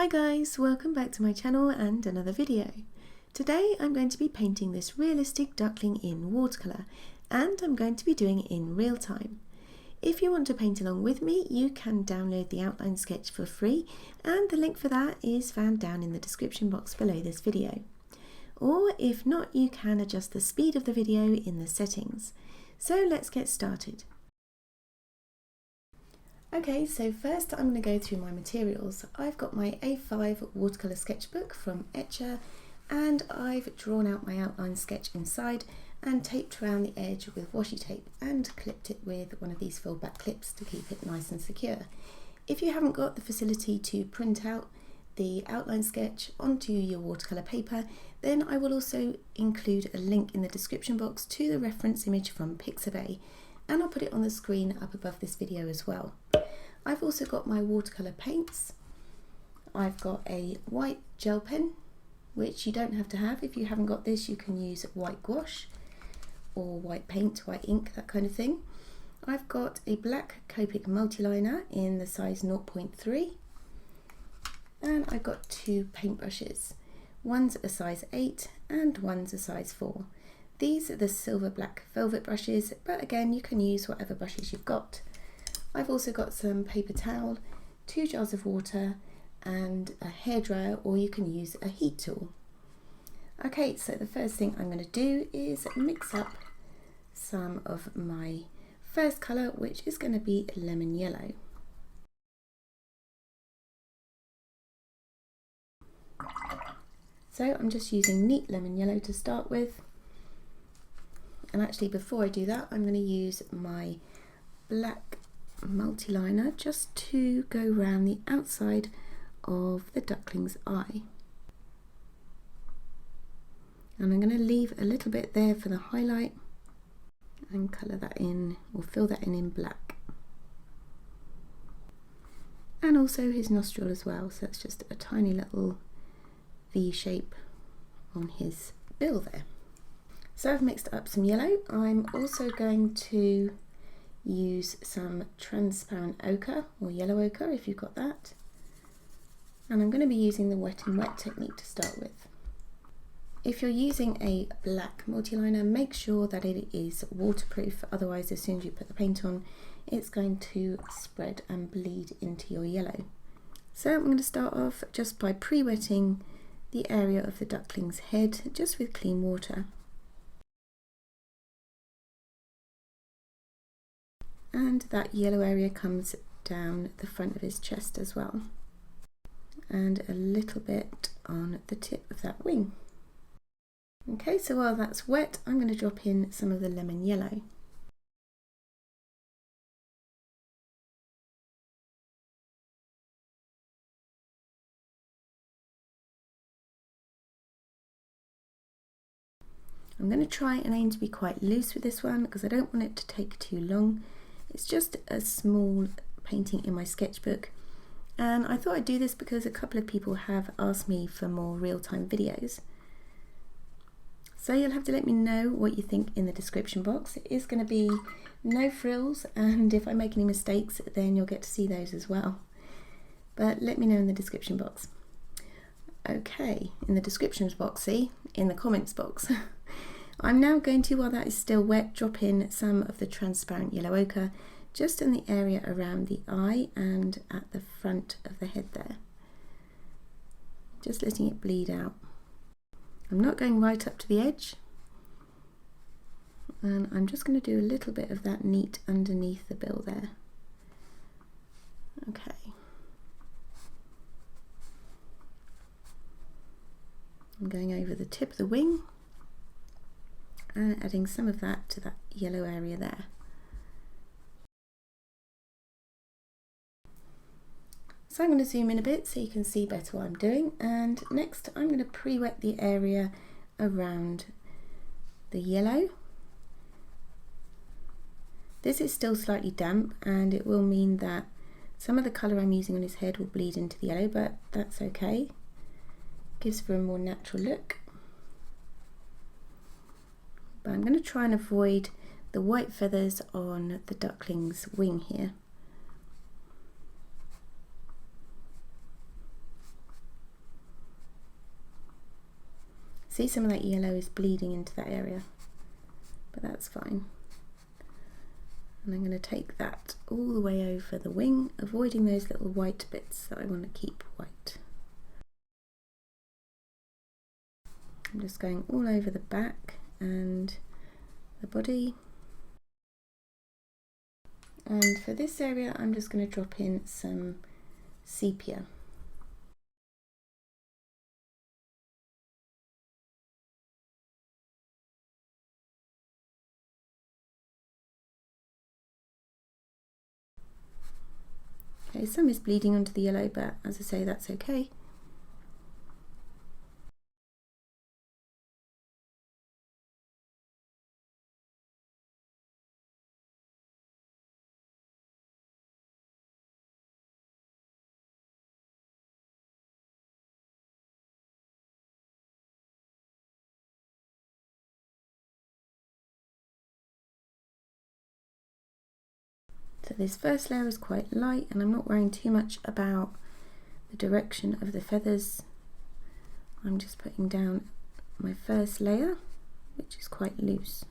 Hi guys, welcome back to my channel and another video. Today I'm going to be painting this realistic duckling in watercolour, and I'm going to be doing it in real time. If you want to paint along with me, you can download the outline sketch for free, and the link for that is found down in the description box below this video. Or if not, you can adjust the speed of the video in the settings. So let's get started. Okay, so first I'm going to go through my materials. I've got my A5 watercolour sketchbook from Etchr, and I've drawn out my outline sketch inside and taped around the edge with washi tape and clipped it with one of these fold back clips to keep it nice and secure. If you haven't got the facility to print out the outline sketch onto your watercolour paper, then I will also include a link in the description box to the reference image from Pixabay, and I'll put it on the screen up above this video as well. I've also got my watercolour paints. I've got a white gel pen, which you don't have to have. If you haven't got this, you can use white gouache or white paint, white ink, that kind of thing. I've got a black Copic multiliner in the size 0.3, and I've got two paintbrushes. One's a size 8 and one's a size 4. These are the silver black velvet brushes, but again you can use whatever brushes you've got. I've also got some paper towel, 2 jars of water and a hairdryer, or you can use a heat tool. Okay, so the first thing I'm going to do is mix up some of my first colour, which is going to be lemon yellow. So I'm just using neat lemon yellow to start with. And actually before I do that, I'm going to use my black multiliner just to go around the outside of the duckling's eye. And I'm going to leave a little bit there for the highlight and colour that in, or fill that in black. And also his nostril as well, so it's just a tiny little V shape on his bill there. So I've mixed up some yellow. I'm also going to use some transparent ochre, or yellow ochre if you've got that, and I'm going to be using the wet and wet technique to start with. If you're using a black multiliner, make sure that it is waterproof, otherwise as soon as you put the paint on, it's going to spread and bleed into your yellow. So I'm going to start off just by pre-wetting the area of the duckling's head just with clean water. And that yellow area comes down the front of his chest as well, and a little bit on the tip of that wing. Okay, so while that's wet, I'm going to drop in some of the lemon yellow. I'm going to try and aim to be quite loose with this one because I don't want it to take too long. It's just a small painting in my sketchbook, and I thought I'd do this because a couple of people have asked me for more real-time videos. So you'll have to let me know what you think in the description box. It is going to be no frills, and if I make any mistakes then you'll get to see those as well. But let me know in the description box. Okay, in the descriptions box, see? In the comments box. I'm now going to, while that is still wet, drop in some of the transparent yellow ochre just in the area around the eye and at the front of the head there. Just letting it bleed out. I'm not going right up to the edge, and I'm just going to do a little bit of that neat underneath the bill there. Okay. I'm going over the tip of the wing and adding some of that to that yellow area there. So I'm going to zoom in a bit so you can see better what I'm doing, and next I'm going to pre-wet the area around the yellow. This is still slightly damp, and it will mean that some of the colour I'm using on his head will bleed into the yellow, but that's okay. Gives for a more natural look. But I'm going to try and avoid the white feathers on the duckling's wing here. see some of that yellow is bleeding into that area, but that's fine. And I'm going to take that all the way over the wing, avoiding those little white bits that I want to keep white. I'm just going all over the back and the body. And for this area, I'm just going to drop in some sepia. Okay, some is bleeding onto the yellow, but as I say, that's okay. So this first layer is quite light, and I'm not worrying too much about the direction of the feathers. I'm just putting down my first layer, which is quite loose.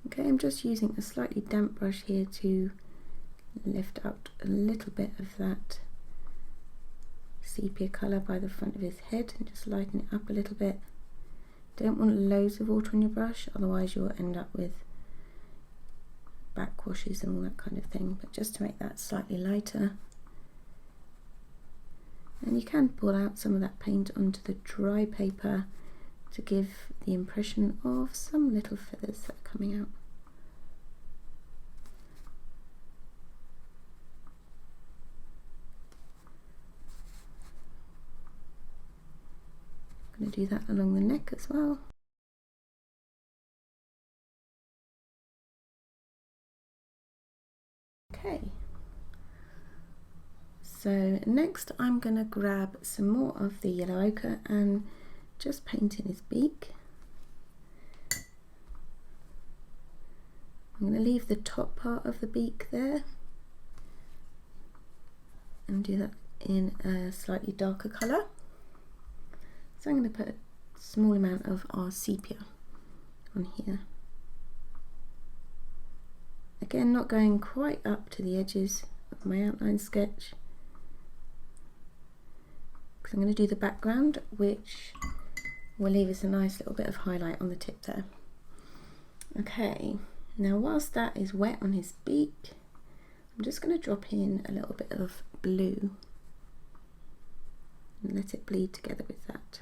Okay, I'm just using a slightly damp brush here to lift out a little bit of that sepia colour by the front of his head and just lighten it up a little bit. Don't want loads of water on your brush, otherwise you'll end up with backwashes and all that kind of thing, but just to make that slightly lighter. And you can pull out some of that paint onto the dry paper to give the impression of some little feathers that are coming out. I'm going to do that along the neck as well. Okay, so next I'm going to grab some more of the yellow ochre and just paint in his beak. I'm going to leave the top part of the beak there and do that in a slightly darker colour. So I'm going to put a small amount of our sepia on here. Again, not going quite up to the edges of my outline sketch, because I'm going to do the background, which will leave us a nice little bit of highlight on the tip there. Okay, now whilst that is wet on his beak, I'm just going to drop in a little bit of blue and let it bleed together with that.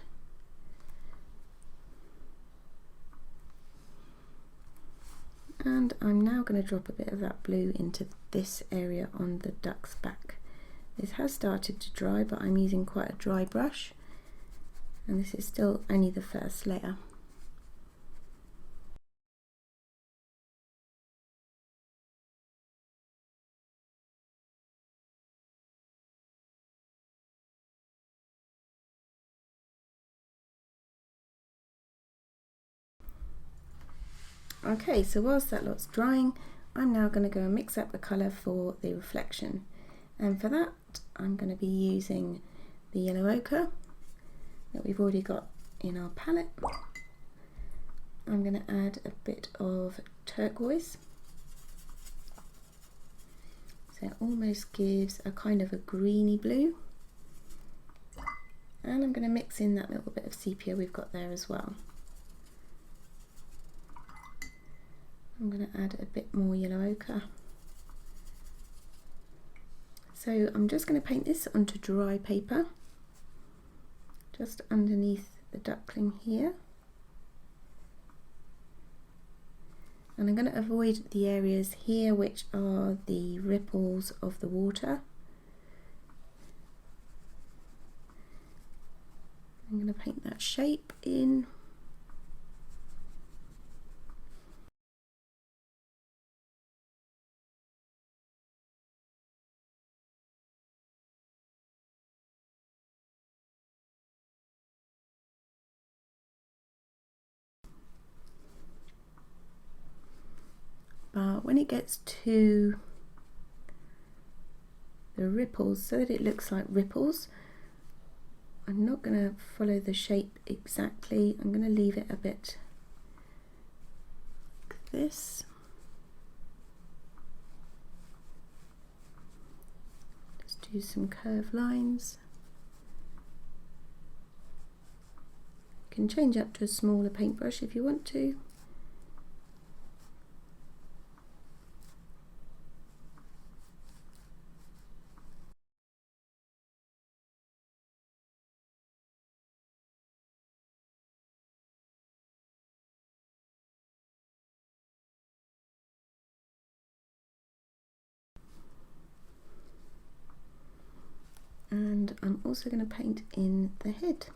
And I'm now going to drop a bit of that blue into this area on the duck's back. This has started to dry, but I'm using quite a dry brush, and this is still only the first layer. Okay, so whilst that lot's drying, I'm now going to go and mix up the colour for the reflection, and for that I'm going to be using the yellow ochre that we've already got in our palette. I'm going to add a bit of turquoise, so it almost gives a kind of a greeny blue, and I'm going to mix in that little bit of sepia we've got there as well. I'm going to add a bit more yellow ochre. So I'm just going to paint this onto dry paper, just underneath the duckling here. And I'm going to avoid the areas here which are the ripples of the water. I'm going to paint that shape in. but when it gets to the ripples, so that it looks like ripples, I'm not going to follow the shape exactly. I'm going to leave it a bit like this. Just do some curved lines. You can change up to a smaller paintbrush if you want to. And I'm also going to paint in the head.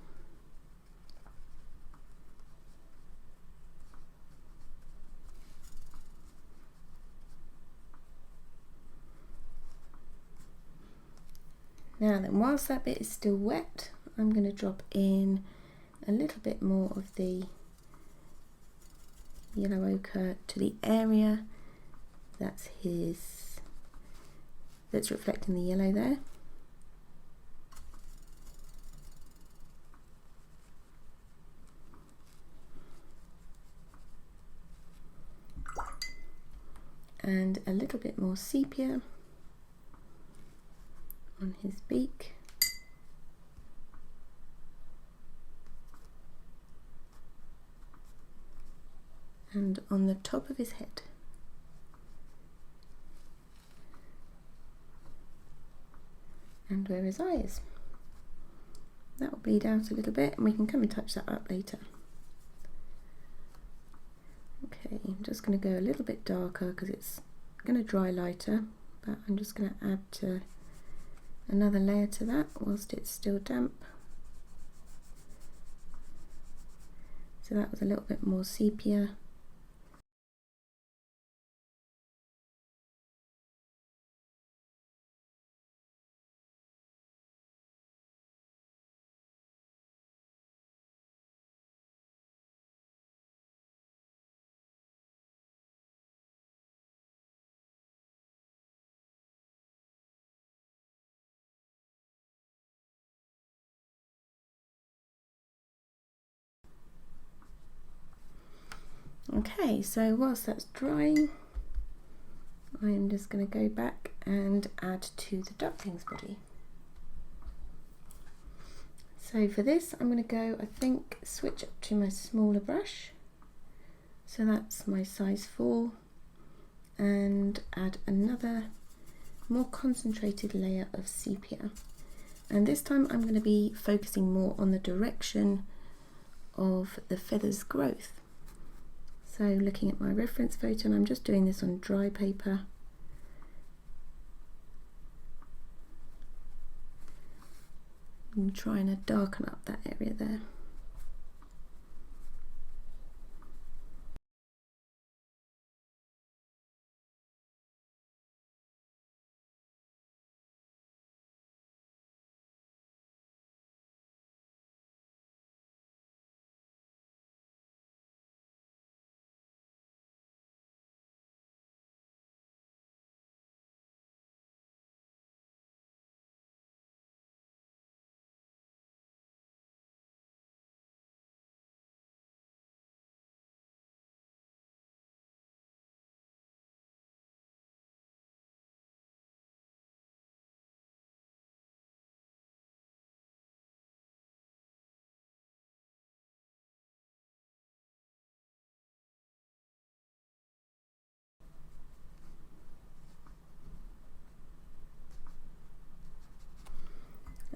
Now then, whilst that bit is still wet, I'm going to drop in a little bit more of the yellow ochre to the area that's reflecting the yellow there. And a little bit more sepia on his beak. And on the top of his head. And where his eye is. That will bleed out a little bit and we can come and touch that up later. Okay, I'm just going to go a little bit darker because it's going to dry lighter, but I'm just going to add another layer to that whilst it's still damp. So that was a little bit more sepia. Okay, so whilst that's drying, I'm just going to go back and add to the duckling's body. So for this, I'm going to go, I think, switch up to my smaller brush. So that's my size 4, and add another more concentrated layer of sepia. And this time I'm going to be focusing more on the direction of the feather's growth. So looking at my reference photo, and I'm just doing this on dry paper. I'm trying to darken up that area there.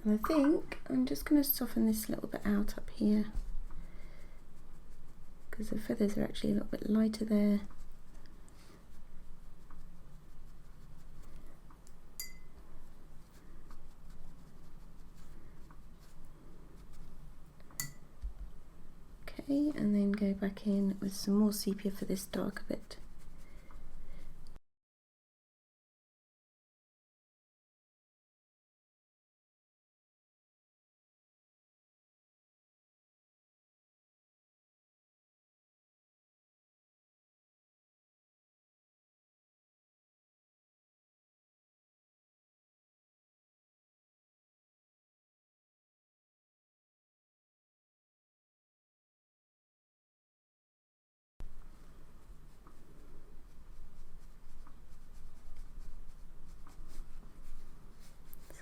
And I think I'm just going to soften this a little bit out up here, because the feathers are actually a little bit lighter there. Okay, and then go back in with some more sepia for this darker bit.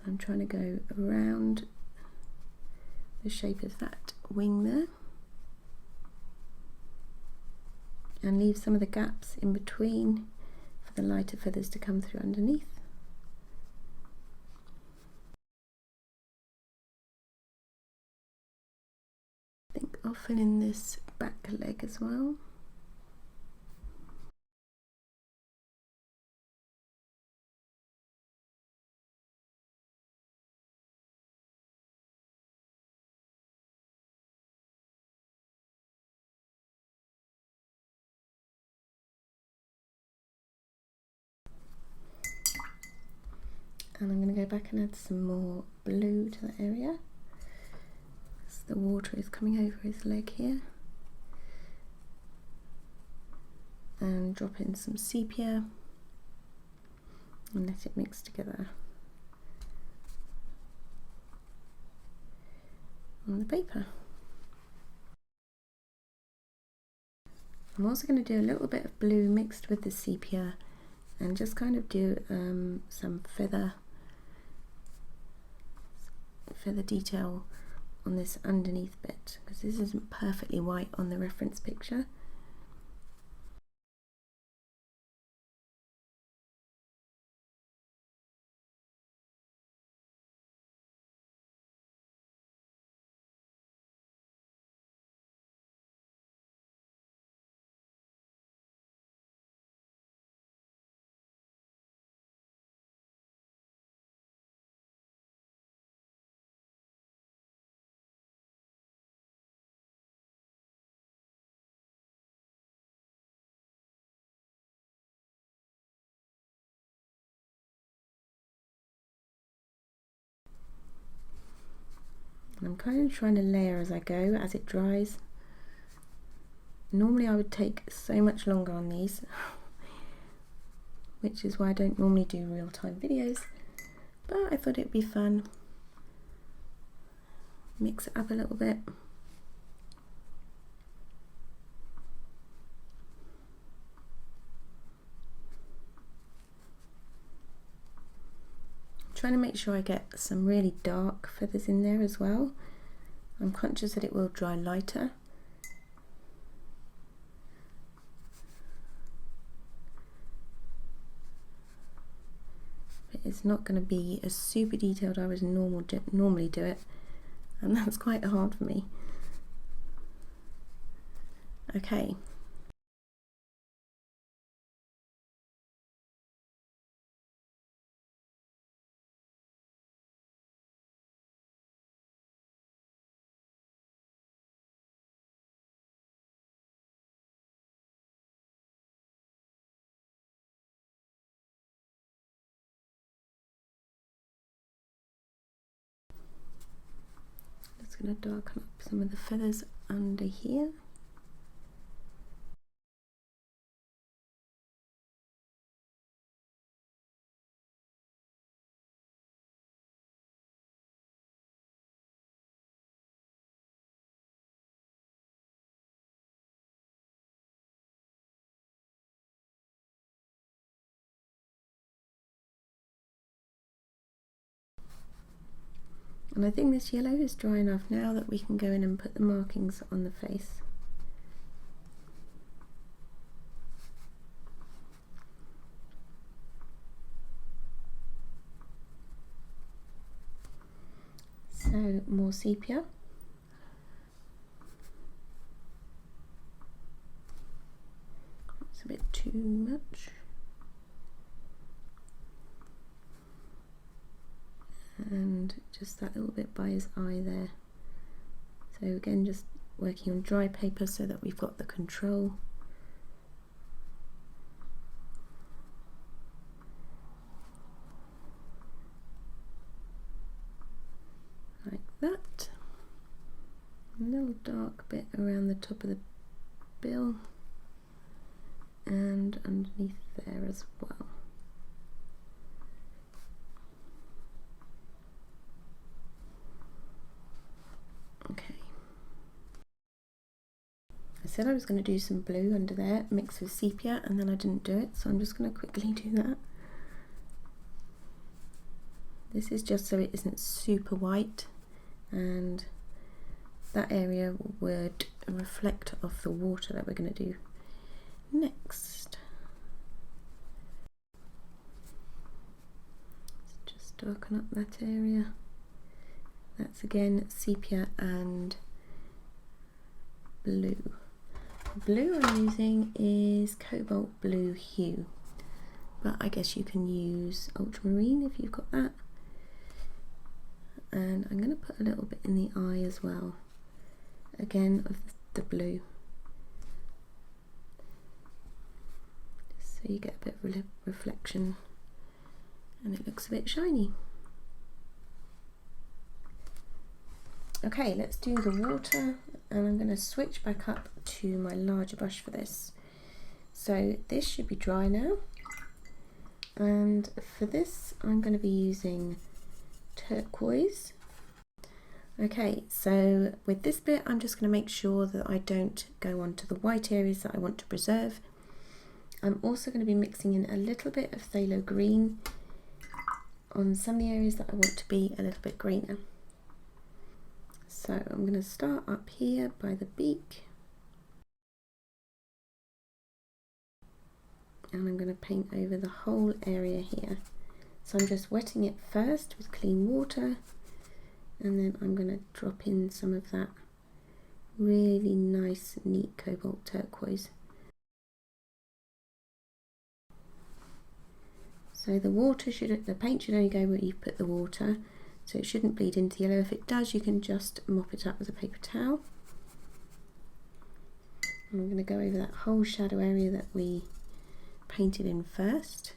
I'm trying to go around the shape of that wing there and leave some of the gaps in between for the lighter feathers to come through underneath. I think I'll fill in this back leg as well. And I'm going to go back and add some more blue to that area. So the water is coming over his leg here. And drop in some sepia and let it mix together on the paper. I'm also going to do a little bit of blue mixed with the sepia and just kind of do some feather detail on this underneath bit, because this isn't perfectly white on the reference picture. And I'm kind of trying to layer as I go, as it dries. Normally I would take so much longer on these, which is why I don't normally do real-time videos, but I thought it'd be fun. Mix it up a little bit. Trying to make sure I get some really dark feathers in there as well. I'm conscious that it will dry lighter. But it's not going to be as super detailed as I would normally do it, and that's quite hard for me. Okay. Just going to darken up some of the feathers under here. And I think this yellow is dry enough now that we can go in and put the markings on the face. So more sepia. It's a bit too much. And just that little bit by his eye there. So again, just working on dry paper so that we've got the control. Like that. A little dark bit around the top of the bill and underneath there as well. Okay. I said I was going to do some blue under there mixed with sepia, and then I didn't do it, so I'm just going to quickly do that. This is just so it isn't super white, and that area would reflect off the water that we're going to do next. Let's just darken up that area. That's again sepia and blue. The blue I'm using is cobalt blue hue, but I guess you can use ultramarine if you've got that. And I'm going to put a little bit in the eye as well, again of the blue, just so you get a bit of reflection and it looks a bit shiny. Okay, let's do the water, and I'm going to switch back up to my larger brush for this. So this should be dry now, and for this I'm going to be using turquoise. Okay, so with this bit I'm just going to make sure that I don't go onto the white areas that I want to preserve. I'm also going to be mixing in a little bit of phthalo green on some of the areas that I want to be a little bit greener. So I'm going to start up here by the beak, and I'm going to paint over the whole area here. So I'm just wetting it first with clean water, and then I'm going to drop in some of that really nice neat cobalt turquoise. So the paint should only go where you put the water, so it shouldn't bleed into yellow. If it does, you can just mop it up with a paper towel. And I'm going to go over that whole shadow area that we painted in first.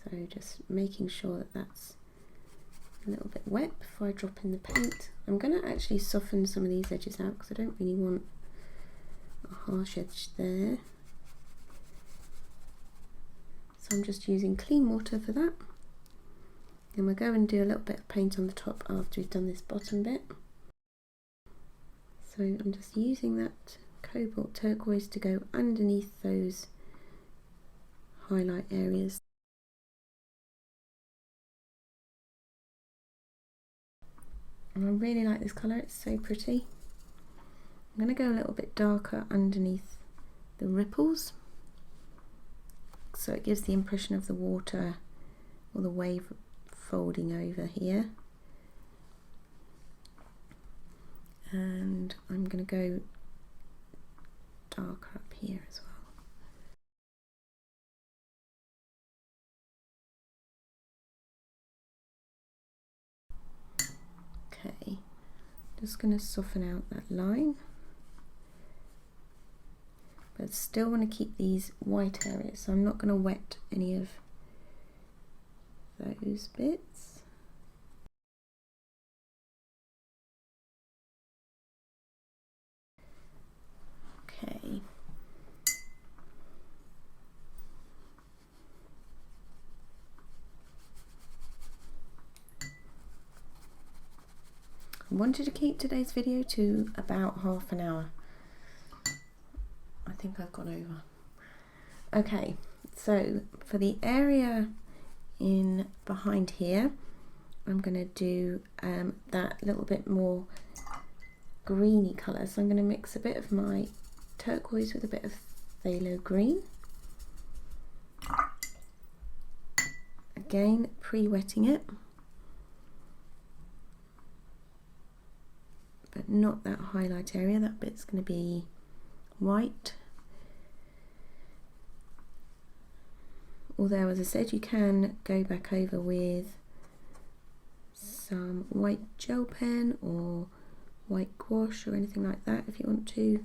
So just making sure that that's a little bit wet before I drop in the paint. I'm going to actually soften some of these edges out because I don't really want a harsh edge there. So I'm just using clean water for that. And we'll go and do a little bit of paint on the top after we've done this bottom bit. So I'm just using that cobalt turquoise to go underneath those highlight areas. And I really like this colour, it's so pretty. I'm going to go a little bit darker underneath the ripples, so it gives the impression of the water or the wave folding over here. And I'm going to go darker up here as well. Okay, just going to soften out that line, but still want to keep these white areas, so I'm not going to wet any of those bits. Okay. I wanted to keep today's video to about half an hour. I think I've gone over. Okay, so for the area in behind here, I'm going to do that little bit more greeny colour. So I'm going to mix a bit of my turquoise with a bit of phthalo green. Again, pre-wetting it, but not that highlight area. That bit's going to be white. Although, as I said, you can go back over with some white gel pen or white gouache or anything like that if you want to.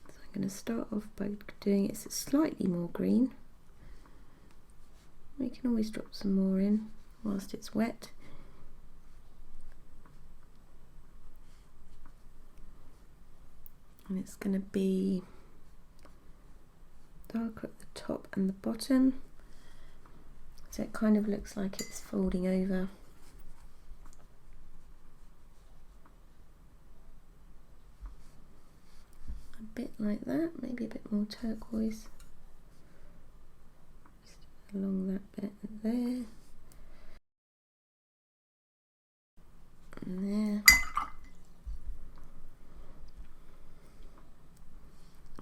So I'm going to start off by doing it slightly more green. We can always drop some more in whilst it's wet. And it's going to be darker at the top and the bottom. So it kind of looks like it's folding over. A bit like that, maybe a bit more turquoise. Just along that bit there. And there.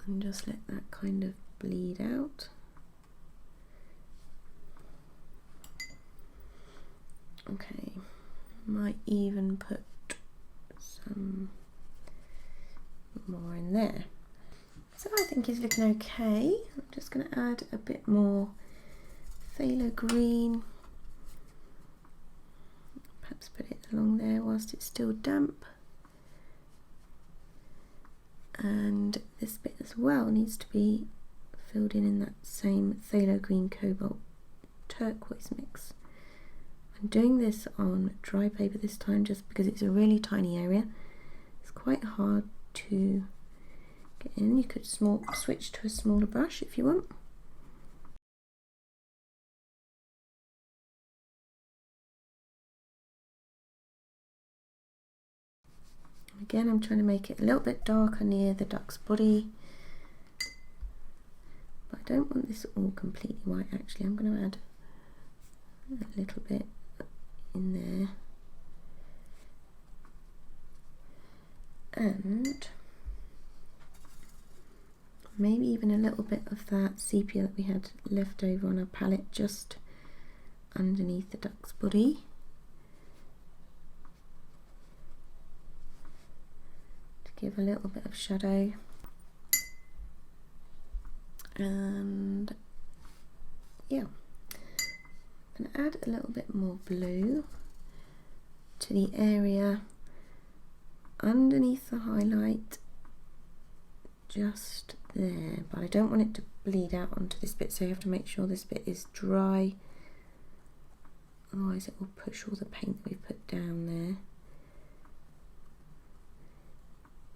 And just let that kind of bleed out. Okay, might even put some more in there. So I think he's looking okay. I'm just going to add a bit more phthalo green. Perhaps put it along there whilst it's still damp. And this bit as well needs to be filled in that same phthalo green cobalt turquoise mix. I'm doing this on dry paper this time just because it's a really tiny area. It's quite hard to get in. You could switch to a smaller brush if you want. Again, I'm trying to make it a little bit darker near the duck's body, but I don't want this all completely white. Actually, I'm going to add a little bit in there, and maybe even a little bit of that sepia that we had left over on our palette just underneath the duck's body. To give a little bit of shadow. And yeah, I'm going to add a little bit more blue to the area underneath the highlight, just there, but I don't want it to bleed out onto this bit, so you have to make sure this bit is dry, otherwise it will push all the paint that we've put down there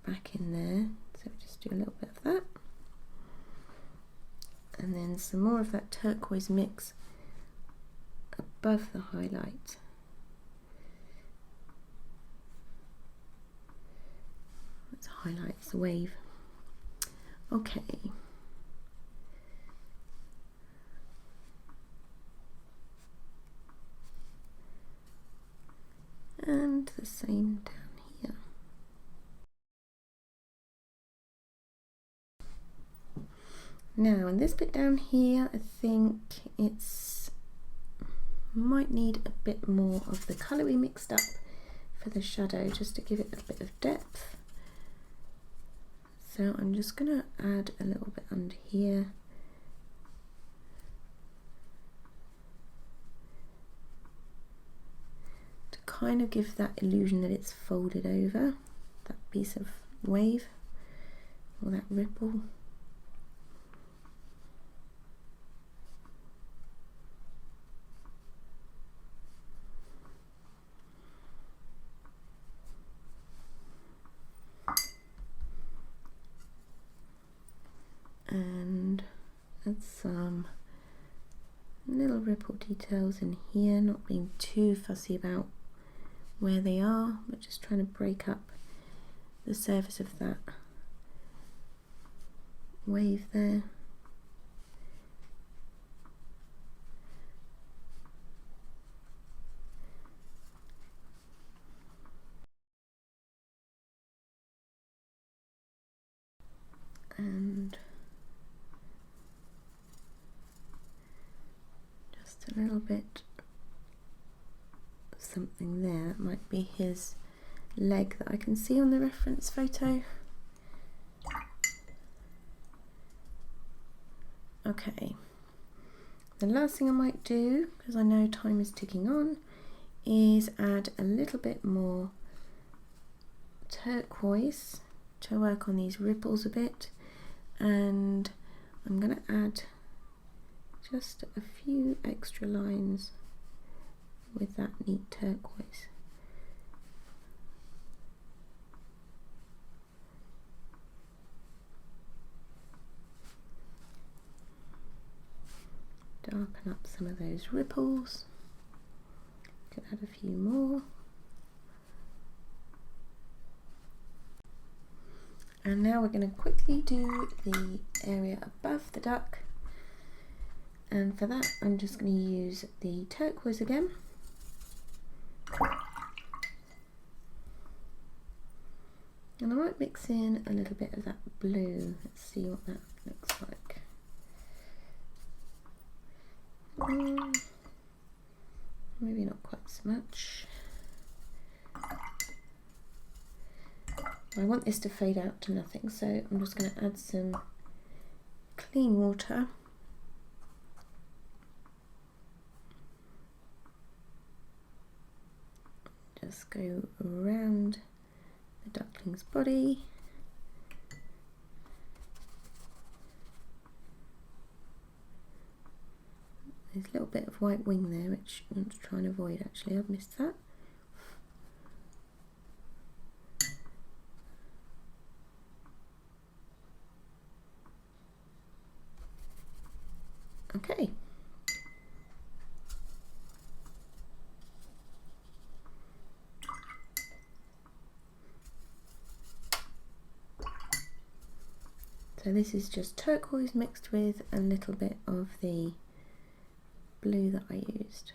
back in there. So just do a little bit of that, and then some more of that turquoise mix above the highlight. Let's highlight the wave. Okay. And the same down here. Now, in this bit down here, I think it's might need a bit more of the colour we mixed up for the shadow, just to give it a bit of depth. So I'm just going to add a little bit under here. To kind of give that illusion that it's folded over, that piece of wave or that ripple. And add some little ripple details in here, not being too fussy about where they are, but just trying to break up the surface of that wave there. And just a little bit of something there. That might be his leg that I can see on the reference photo. Okay, the last thing I might do, because I know time is ticking on, is add a little bit more turquoise to work on these ripples a bit, and I'm going to add just a few extra lines with that neat turquoise. Sharpen up some of those ripples. Could add a few more. And now we're going to quickly do the area above the duck. And for that, I'm just going to use the turquoise again. And I might mix in a little bit of that blue. Let's see what that looks like. Maybe not quite so much. I want this to fade out to nothing, so I'm just going to add some clean water. Just go around the duckling's body. There's a little bit of white wing there, which I want to try and avoid actually. I've missed that. Okay. So this is just turquoise mixed with a little bit of the blue that I used.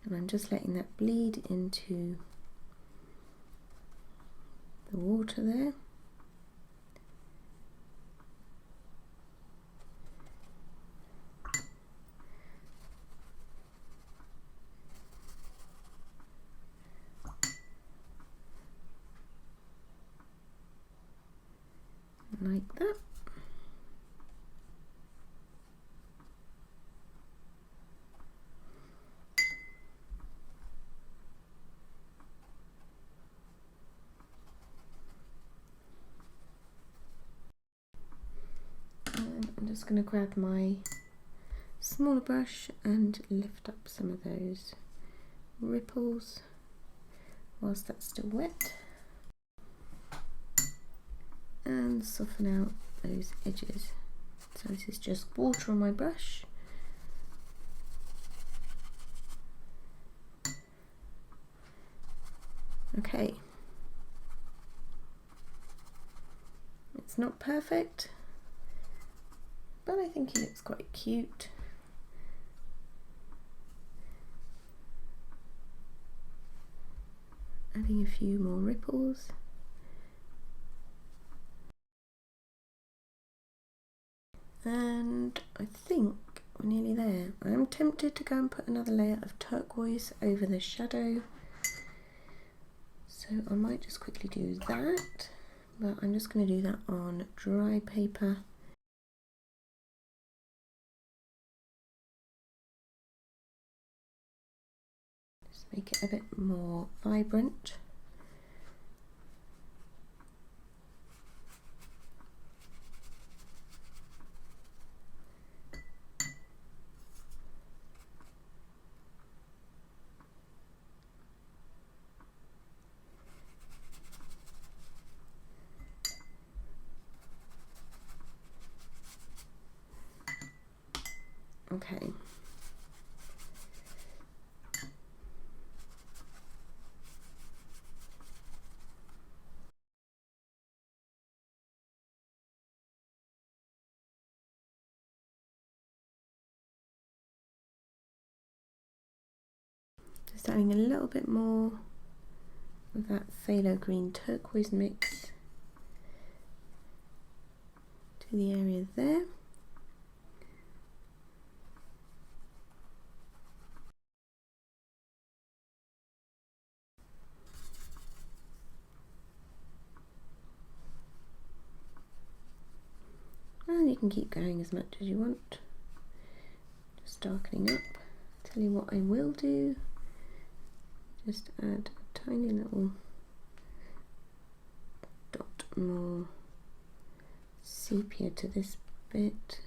And I'm just letting that bleed into the water there. Like that. And I'm just going to grab my smaller brush and lift up some of those ripples whilst that's still wet. And soften out those edges. So this is just water on my brush. Okay. It's not perfect, but I think it looks quite cute. Adding a few more ripples. And I think we're nearly there. I am tempted to go and put another layer of turquoise over the shadow, so I might just quickly do that, but I'm just going to do that on dry paper. Just make it a bit more vibrant. Okay. Just adding a little bit more of that phthalo green turquoise mix to the area there. And you can keep going as much as you want. Just darkening up. Tell you what I will do. Just add a tiny little dot more sepia to this bit.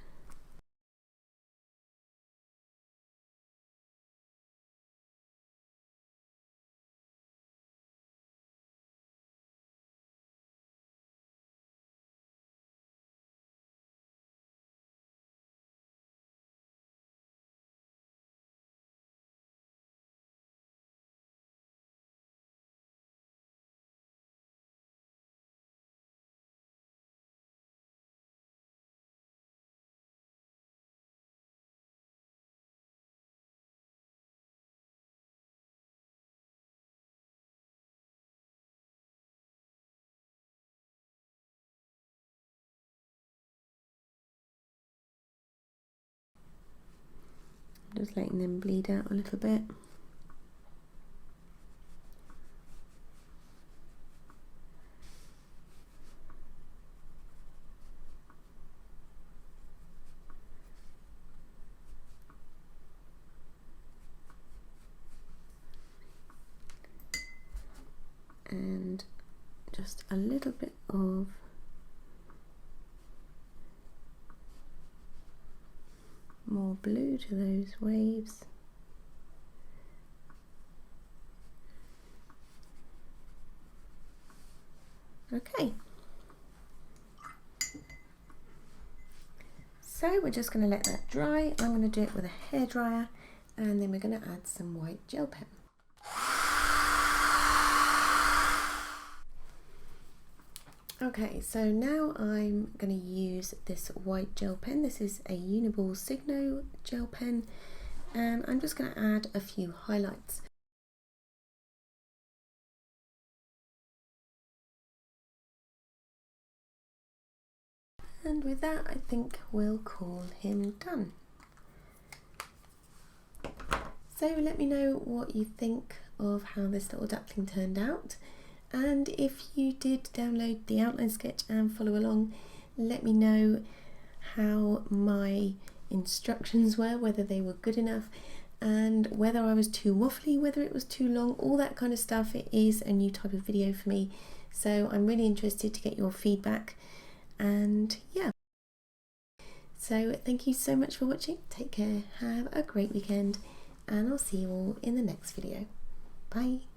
just letting them bleed out a little bit. And just a little bit of more blue to those waves. Okay, so we're just going to let that dry. I'm going to do it with a hairdryer, and then we're going to add some white gel pen. Okay, so now I'm going to use this white gel pen. This is a Uniball Signo gel pen, and I'm just going to add a few highlights. And with that, I think we'll call him done. So let me know what you think of how this little duckling turned out. And if you did download the outline sketch and follow along, let me know how my instructions were, whether they were good enough, and whether I was too waffly, whether it was too long, all that kind of stuff. It is a new type of video for me, so I'm really interested to get your feedback. And yeah, so thank you so much for watching. Take care, have a great weekend, and I'll see you all in the next video. Bye.